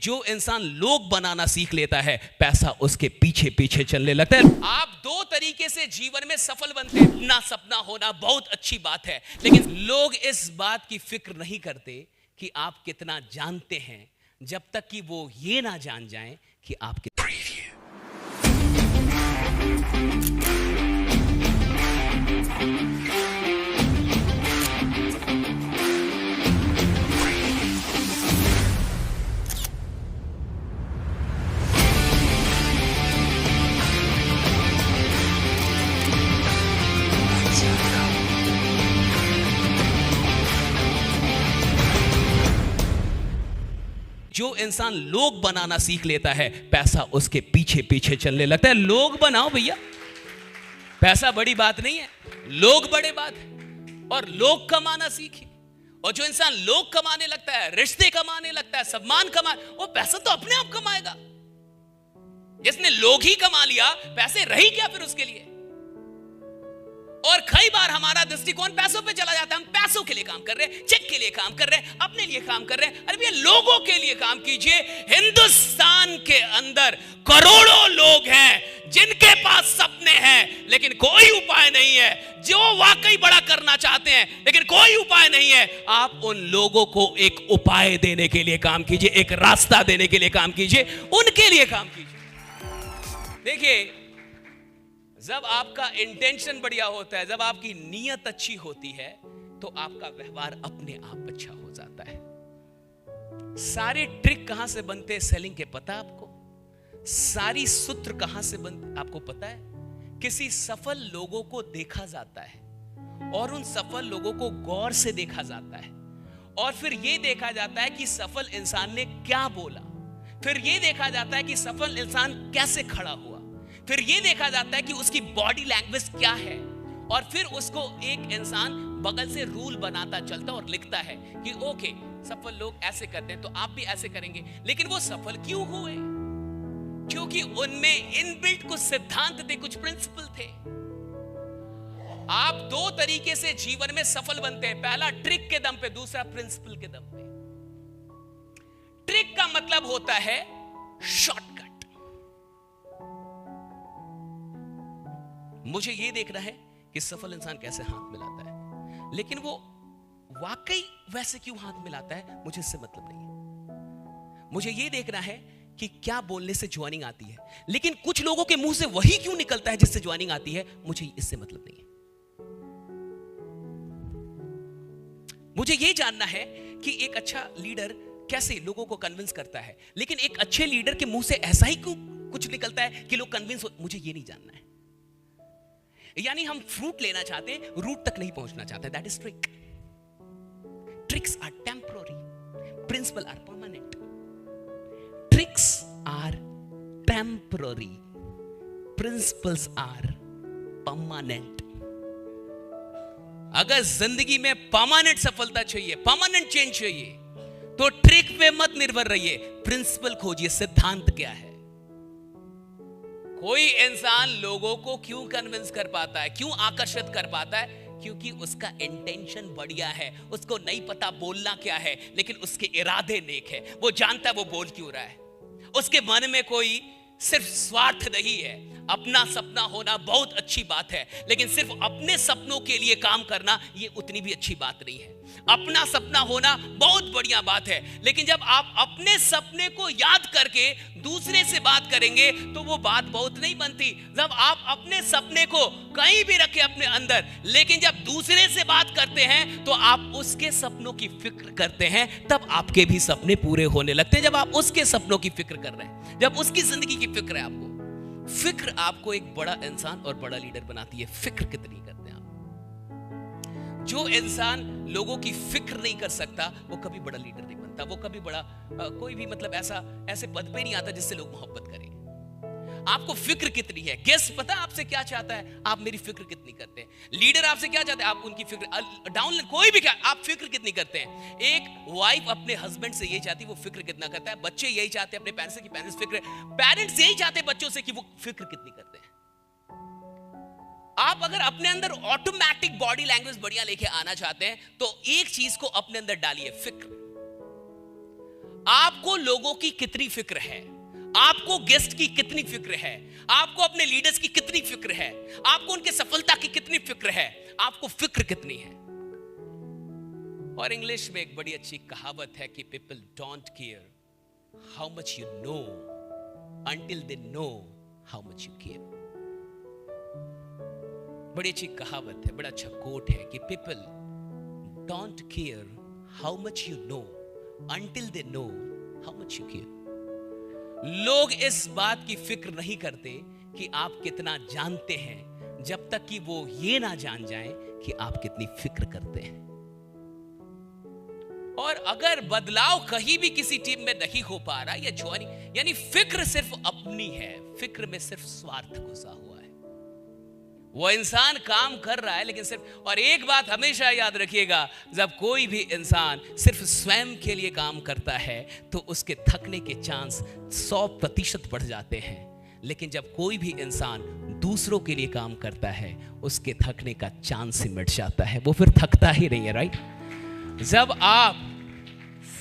जो इंसान लोग बनाना सीख लेता है, पैसा उसके पीछे पीछे चलने लगता है। आप दो तरीके से जीवन में सफल बनते हैं। अपना सपना होना बहुत अच्छी बात है, लेकिन लोग इस बात की फिक्र नहीं करते कि आप कितना जानते हैं, जब तक कि वो ये ना जान जाएं कि आप कितना। जो इंसान लोग बनाना सीख लेता है, पैसा उसके पीछे पीछे चलने लगता है। लोग बनाओ भैया, पैसा बड़ी बात नहीं है, लोग बड़े बात है। और लोग कमाना सीखे। और जो इंसान लोग कमाने लगता है, रिश्ते कमाने लगता है, सम्मान वो पैसा तो अपने आप कमाएगा। जिसने लोग ही कमा लिया, पैसे रही क्या फिर उसके लिए। और कई बार हमारा दृष्टिकोण पैसों पे चला जाता है। हम पैसों के लिए काम कर रहे हैं, चेक के लिए काम कर रहे हैं, अपने लिए काम कर रहे हैं। अरे भैया, लोगों के लिए काम कीजिए। हिंदुस्तान के अंदर करोड़ों लोग हैं जिनके पास सपने हैं, लेकिन कोई उपाय नहीं है। जो वाकई बड़ा करना चाहते हैं, लेकिन कोई उपाय नहीं है। आप उन लोगों को एक उपाय देने के लिए काम कीजिए, एक रास्ता देने के लिए काम कीजिए, उनके लिए काम कीजिए। देखिए, जब आपका इंटेंशन बढ़िया होता है, जब आपकी नीयत अच्छी होती है, तो आपका व्यवहार अपने आप अच्छा हो जाता है। सारे ट्रिक कहां से बनते हैं सेलिंग के, पता आपको? सारी सूत्र कहां से बनते आपको पता है? किसी सफल लोगों को देखा जाता है और उन सफल लोगों को गौर से देखा जाता है, और फिर यह देखा जाता है कि सफल इंसान ने क्या बोला, फिर यह देखा जाता है कि सफल इंसान कैसे खड़ा हुआ, फिर यह देखा जाता है कि उसकी बॉडी लैंग्वेज क्या है, और फिर उसको एक इंसान बगल से रूल बनाता चलता और लिखता है कि ओके, सफल लोग ऐसे करते हैं तो आप भी ऐसे करेंगे। लेकिन वो सफल क्यों हुए? क्योंकि उनमें इनबिल्ट कुछ सिद्धांत थे, कुछ प्रिंसिपल थे। आप दो तरीके से जीवन में सफल बनते हैं। पहला ट्रिक के दम पे, दूसरा प्रिंसिपल के दम पे। ट्रिक का मतलब होता है शॉर्टकट। मुझे यह देखना है कि सफल इंसान कैसे हाथ मिलाता है, लेकिन वो वाकई वैसे क्यों हाथ मिलाता है, मुझे इससे मतलब नहीं है। मुझे यह देखना है कि क्या बोलने से ज्वाइनिंग आती है, लेकिन कुछ लोगों के मुंह से वही क्यों निकलता है जिससे ज्वाइनिंग आती है, मुझे इससे मतलब नहीं है। मुझे यह जानना है कि एक अच्छा लीडर कैसे लोगों को कन्विंस करता है, लेकिन एक अच्छे लीडर के मुंह से ऐसा ही क्यों कुछ निकलता है कि लोग कन्विंस हो, मुझे यह नहीं जानना है। यानी हम फ्रूट लेना चाहते हैं, रूट तक नहीं पहुंचना चाहते। That is trick. Tricks are temporary, principle are permanent. Tricks are temporary, principles are permanent. अगर जिंदगी में परमानेंट सफलता चाहिए, परमानेंट चेंज चाहिए, तो ट्रिक पे मत निर्भर रहिए, प्रिंसिपल खोजिए, सिद्धांत क्या है। कोई इंसान लोगों को क्यों कन्विंस कर पाता है, क्यों आकर्षित कर पाता है? क्योंकि उसका इंटेंशन बढ़िया है। उसको नहीं पता बोलना क्या है, लेकिन उसके इरादे नेक है। वो जानता है वो बोल क्यों रहा है। उसके मन में कोई सिर्फ स्वार्थ नहीं है। अपना सपना होना बहुत अच्छी बात है, लेकिन सिर्फ अपने सपनों के लिए काम करना ये उतनी भी अच्छी बात नहीं है। अपना सपना होना बहुत बढ़िया बात है, लेकिन जब आप अपने सपने को याद करके दूसरे से बात करेंगे तो वो बात बहुत नहीं बनती। जब आप अपने सपने को कहीं भी रखें अपने अंदर, लेकिन जब दूसरे से बात करते हैं तो आप उसके सपनों की फिक्र करते हैं, तब आपके भी सपने पूरे होने लगते हैं। जब आप उसके सपनों की फिक्र कर रहे हैं, जब उसकी जिंदगी की फिक्र है आपको, फिक्र आपको एक बड़ा इंसान और बड़ा लीडर बनाती है। फिक्र कितनी करते हैं आप? जो इंसान लोगों की फिक्र नहीं कर सकता, वो कभी बड़ा लीडर नहीं बनता। वो कभी बड़ा कोई भी मतलब ऐसे पद पे नहीं आता जिससे लोग मोहब्बत करें। आपको फिक्र कितनी है? गेस्ट पता आपसे क्या चाहता है, आप मेरी फिक्र कितनी करते हैं? लीडर आपसे क्या चाहते हैं, आप उनकी फिक्र। डाउन कोई भी क्या, आप फिक्र कितनी करते हैं? एक वाइफ अपने हस्बैंड से यही चाहती है, वो फिक्र कितना करता है। बच्चे यही चाहते हैं अपने पेरेंट्स से कि पेरेंट्स फिक्र, पेरेंट्स यही चाहते हैं बच्चों से कि वो फिक्र कितनी करते हैं। आप अगर अपने अंदर ऑटोमेटिक बॉडी लैंग्वेज बढ़िया लेके आना चाहते हैं, तो एक चीज को अपने अंदर डालिए, फिक्र। आपको लोगों की कितनी फिक्र है, आपको गेस्ट की कितनी फिक्र है, आपको अपने लीडर्स की कितनी फिक्र है, आपको उनके सफलता की कितनी फिक्र है, आपको फिक्र कितनी है। और इंग्लिश में एक बड़ी अच्छी कहावत है कि people don't care how much you know until they know how much you care. बड़ी अच्छी कहावत है, बड़ा अच्छा कोट है कि people don't care how much you know until they know how much you care. लोग इस बात की फिक्र नहीं करते कि आप कितना जानते हैं, जब तक कि वो ये ना जान जाएं कि आप कितनी फिक्र करते हैं। और अगर बदलाव कहीं भी किसी टीम में नहीं हो पा रहा या ज्वाइनिंग, यानी फिक्र सिर्फ अपनी है, फिक्र में सिर्फ स्वार्थ घुसा हुआ है। वो इंसान काम कर रहा है लेकिन सिर्फ, और एक बात हमेशा याद रखिएगा, जब कोई भी इंसान सिर्फ स्वयं के लिए काम करता है तो उसके थकने के चांस 100% बढ़ जाते हैं। लेकिन जब कोई भी इंसान दूसरों के लिए काम करता है उसके थकने का चांस ही मिट जाता है, वो फिर थकता ही नहीं है, राइट। जब आप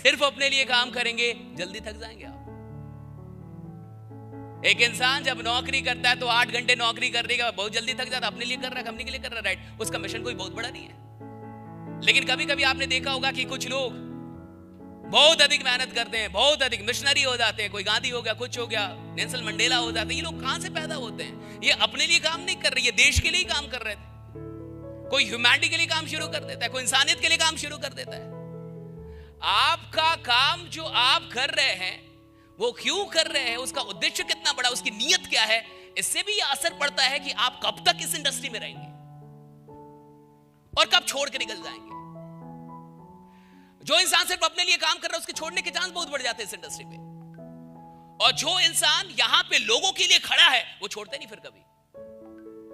सिर्फ अपने लिए काम करेंगे जल्दी थक जाएंगे आप। एक इंसान जब नौकरी करता है तो 8 घंटे नौकरी करने का बहुत जल्दी थक जाता है, अपने लिए कर रहा है, कंपनी के लिए कर रहा है, राइट। उसका मिशन कोई बहुत बड़ा नहीं है। लेकिन कभी कभी आपने देखा होगा कि कुछ लोग बहुत अधिक मेहनत करते हैं, बहुत अधिक मिशनरी हो जाते हैं, कोई गांधी हो गया, कुछ हो गया, नेल्सन मंडेला हो जाते हैं। ये लोग कहां से पैदा होते हैं? ये अपने लिए काम नहीं कर रहे, ये देश के लिए ही काम कर रहे थे। कोई ह्यूमैनिटी के लिए काम शुरू कर देता है, कोई इंसानियत के लिए काम शुरू कर देता है। आपका काम जो आप कर रहे हैं वो क्यों कर रहे हैं, उसका उद्देश्य कितना बड़ा, उसकी नीयत क्या है, इससे भी यह असर पड़ता है कि आप कब तक इस इंडस्ट्री में रहेंगे और कब छोड़ के निकल जाएंगे। जो इंसान सिर्फ अपने लिए काम कर रहा है उसके छोड़ने के चांस बहुत बढ़ जाते हैं इस इंडस्ट्री में। और जो इंसान यहां पे लोगों के लिए खड़ा है वो छोड़ते नहीं फिर कभी,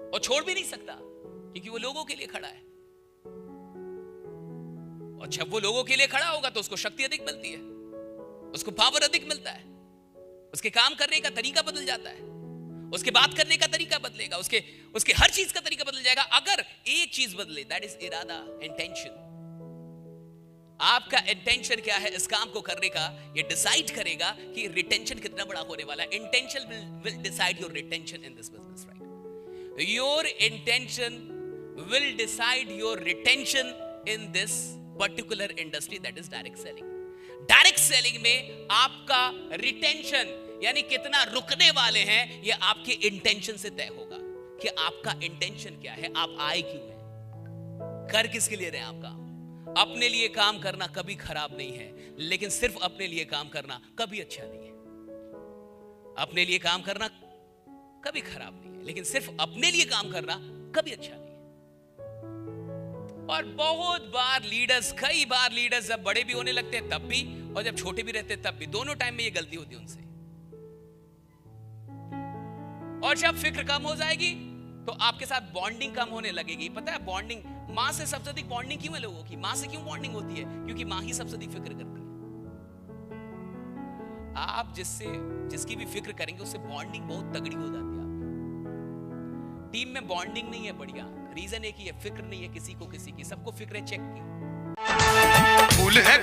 और छोड़ भी नहीं सकता क्योंकि वो लोगों के लिए खड़ा है। और जब वो लोगों के लिए खड़ा होगा तो उसको शक्ति अधिक मिलती है, उसको पावर अधिक मिलता है, उसके काम करने का तरीका बदल जाता है, उसके बात करने का तरीका बदलेगा, उसके हर चीज का तरीका बदल जाएगा। अगर एक चीज बदले, दैट इज इरादा, इंटेंशन। आपका इंटेंशन क्या है इस काम को करने का, ये डिसाइड करेगा कि रिटेंशन कितना बड़ा होने वाला है। Intention will decide your retention in this business, right. Your intention will decide your retention in this particular industry, that is direct selling. Direct selling में आपका retention यानी कितना रुकने वाले हैं ये आपके इंटेंशन से तय होगा कि आपका इंटेंशन क्या है, आप आए क्यों हैं, कर किसके लिए रहे हैं आप काम। अपने लिए काम करना कभी खराब नहीं है, लेकिन सिर्फ अपने लिए काम करना कभी अच्छा नहीं है। अपने लिए काम करना कभी खराब नहीं है, लेकिन सिर्फ अपने लिए काम करना कभी अच्छा नहीं है। और बहुत बार लीडर्स, कई बार लीडर्स जब बड़े भी होने लगते हैं तब भी, और जब छोटे भी रहते हैं तब भी, दोनों टाइम में ये गलती होती है उनसे। और जब फिक्र कम हो जाएगी तो आपके साथ बॉन्डिंग कम होने लगेगी। पता है बॉन्डिंग, मां से सबसे अधिक बॉन्डिंग क्यों है लोगों की? मां से क्यों बॉन्डिंग होती है? क्योंकि मां ही सबसे अधिक फिक्र करती है। आप जिसकी भी फिक्र करेंगे उससे बॉन्डिंग बहुत तगड़ी हो जाती है। टीम में बॉन्डिंग नहीं है बढ़िया, रीजन है कि ये फिक्र नहीं है किसी को किसी की, सबको फिक्र है चेक की। फूल है